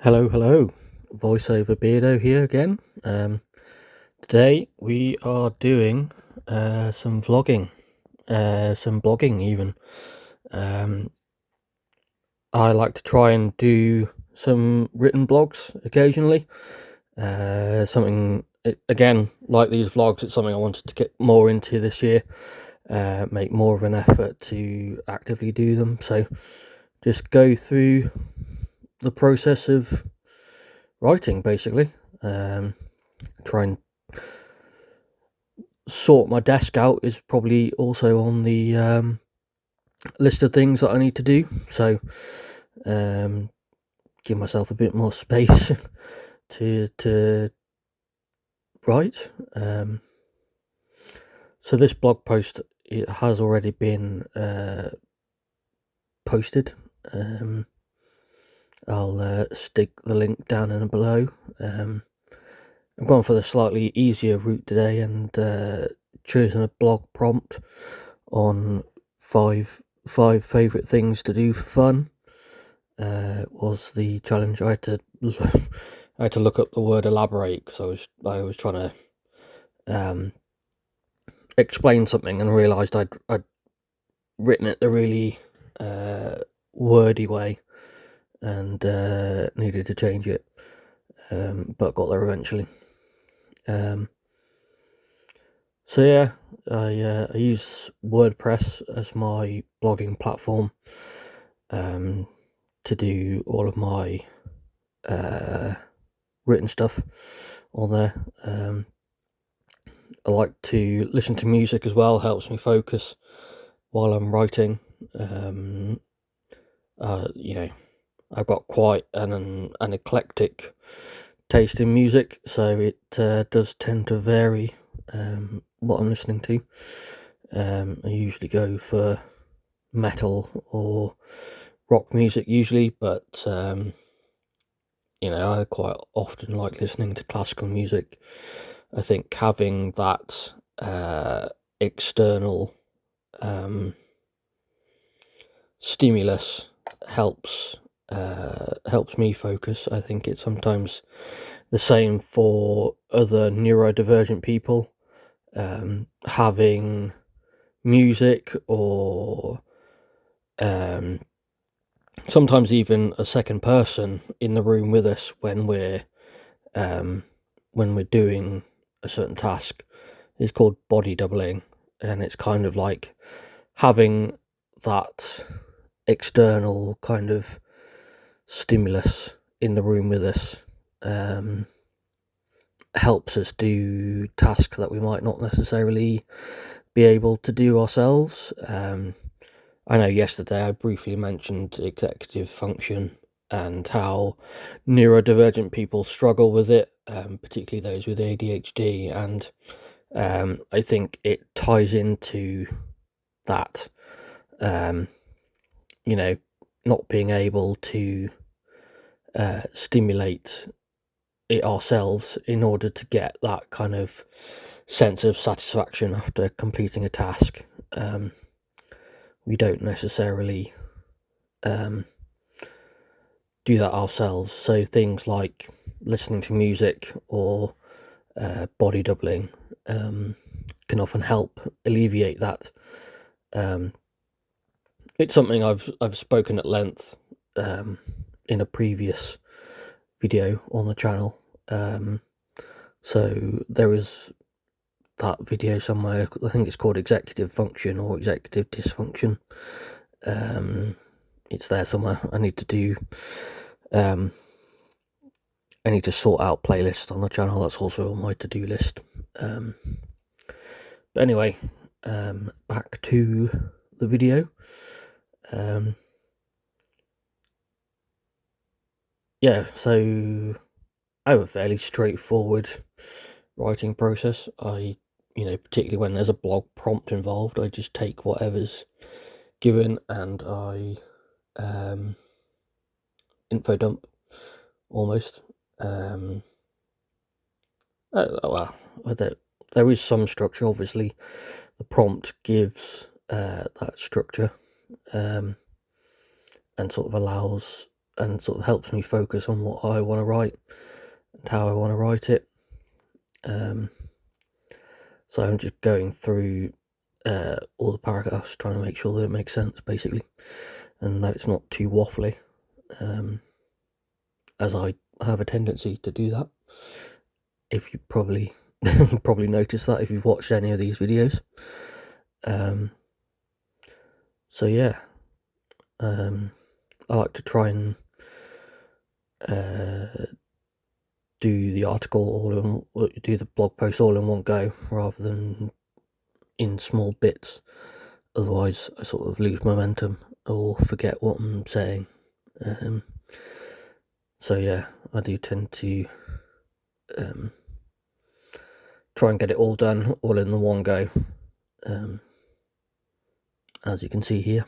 Hello, voiceover Beardo here again. Today we are doing some vlogging, some blogging even. I like to try and do some written blogs occasionally. Again, like these vlogs, it's something I wanted to get more into this year, make more of an effort to actively do them. So just go through the process of writing, basically. Try and sort my desk out is probably also on the list of things that I need to do. So give myself a bit more space to write. So this blog post, it has already been posted. I'll stick the link down in below. I've gone for the slightly easier route today and chosen a blog prompt on five favourite things to do for fun. Was the challenge. I had to look up the word elaborate because I was trying to explain something and realised I'd written it the really wordy way and needed to change it, but got there eventually. So yeah, I use WordPress as my blogging platform to do all of my written stuff on there. I like to listen to music as well, helps me focus while I'm writing. I've got quite an eclectic taste in music, so it does tend to vary what I'm listening to. I usually go for metal or rock music usually, but I quite often like listening to classical music. I think having that external stimulus helps me focus. I think it's sometimes the same for other neurodivergent people. Having music or sometimes even a second person in the room with us when we're doing a certain task is called body doubling, and it's kind of like having that external kind of stimulus in the room with us helps us do tasks that we might not necessarily be able to do ourselves. I know yesterday I briefly mentioned executive function and how neurodivergent people struggle with it, particularly those with ADHD, and I think it ties into that, not being able to stimulate it ourselves in order to get that kind of sense of satisfaction after completing a task. We don't necessarily do that ourselves, so things like listening to music or body doubling can often help alleviate that. It's something I've spoken at length in a previous video on the channel, so there is that video somewhere. I think it's called executive function or executive dysfunction. It's there somewhere. I need to sort out playlists on the channel. That's also on my to-do list. But anyway, back to the video. So I have a fairly straightforward writing process. Particularly when there's a blog prompt involved, I just take whatever's given and I info dump almost. There is some structure. Obviously, the prompt gives that structure and sort of allows and sort of helps me focus on what I want to write and how I want to write it. So I'm just going through all the paragraphs, trying to make sure that it makes sense, basically, and that it's not too waffly, as I have a tendency to do that. If you probably noticed that if you've watched any of these videos. So yeah, I like to try and do the article do the blog post all in one go rather than in small bits. Otherwise, I sort of lose momentum or forget what I'm saying. So yeah, I do tend to try and get it all done all in the one go, as you can see here.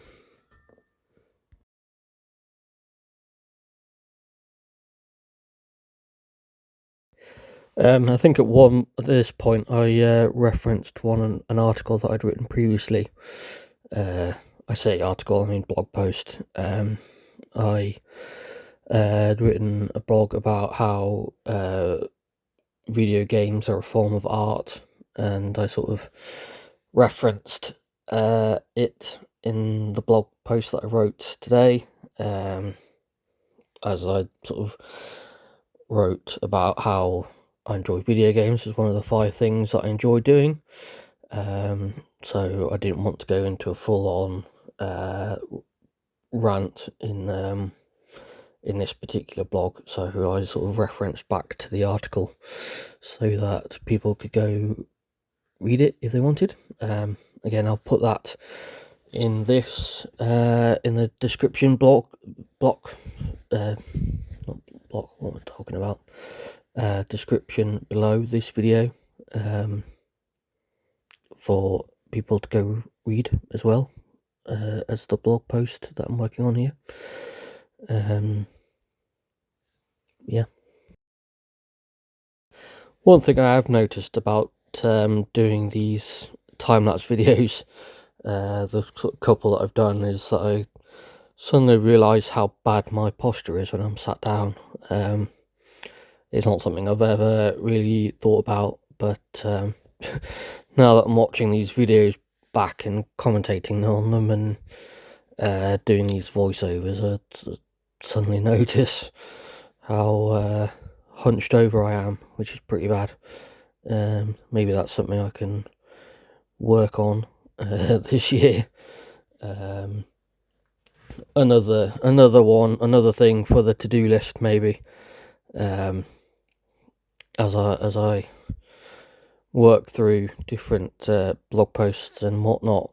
I think at this point I referenced an article that I'd written previously. I say article, I mean blog post. I had written a blog about how video games are a form of art, and I sort of referenced it in the blog post that I wrote today, as I sort of wrote about how I enjoy video games as one of the 5 things that I enjoy doing. So I didn't want to go into a full-on rant in this particular blog, so I sort of referenced back to the article so that people could go read it if they wanted. Again, I'll put that in this in the description block. Not block. What am I talking about? Description below this video, for people to go read as well as the blog post that I'm working on here. Yeah. One thing I have noticed about doing these time-lapse videos, the sort of couple that I've done, is that I suddenly realise how bad my posture is when I'm sat down. It's not something I've ever really thought about, but now that I'm watching these videos back and commentating on them and doing these voiceovers, I suddenly notice how hunched over I am, which is pretty bad. Maybe that's something I can work on this year. Another thing for the to-do list, maybe. As I work through different blog posts and whatnot,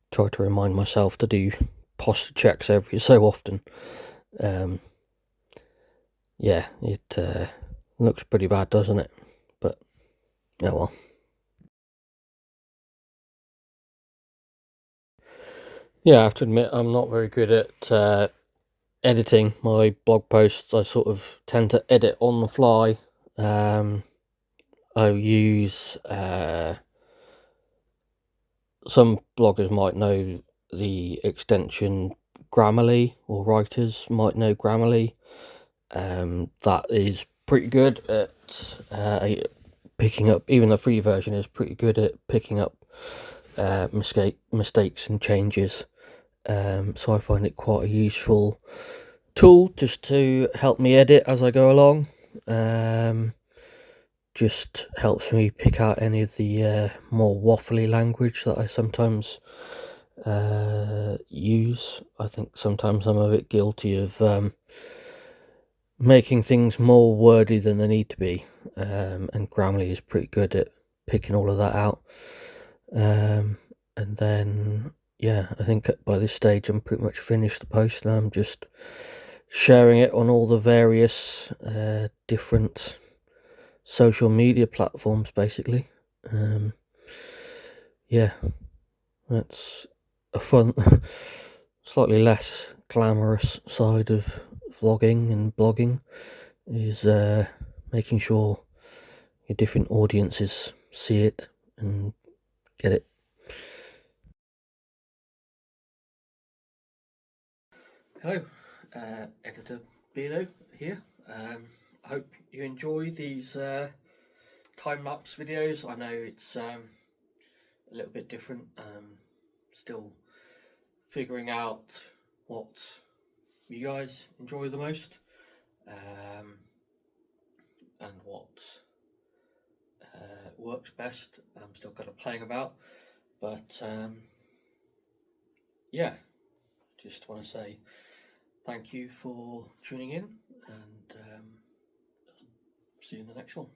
try to remind myself to do posture checks every so often. Yeah, it looks pretty bad, doesn't it? But oh well. Yeah, I have to admit I'm not very good at editing my blog posts. I sort of tend to edit on the fly. I use some bloggers might know the extension Grammarly, or writers might know Grammarly. That is pretty good at picking up, even the free version is pretty good at picking up mistakes and changes. So I find it quite a useful tool just to help me edit as I go along. Just helps me pick out any of the more waffly language that I sometimes use. I think sometimes I'm a bit guilty of making things more wordy than they need to be, and Grammarly is pretty good at picking all of that out. And then yeah, I think by this stage I'm pretty much finished the post, and I'm just sharing it on all the various different social media platforms, basically. Yeah, that's a fun, slightly less glamorous side of vlogging and blogging, is making sure your different audiences see it and get it. Hello, Editor Beardo here. I hope you enjoy these time-lapse videos. I know it's a little bit different, still figuring out what you guys enjoy the most, and what works best. I'm still kind of playing about, but yeah, just want to say thank you for tuning in, and see you in the next one.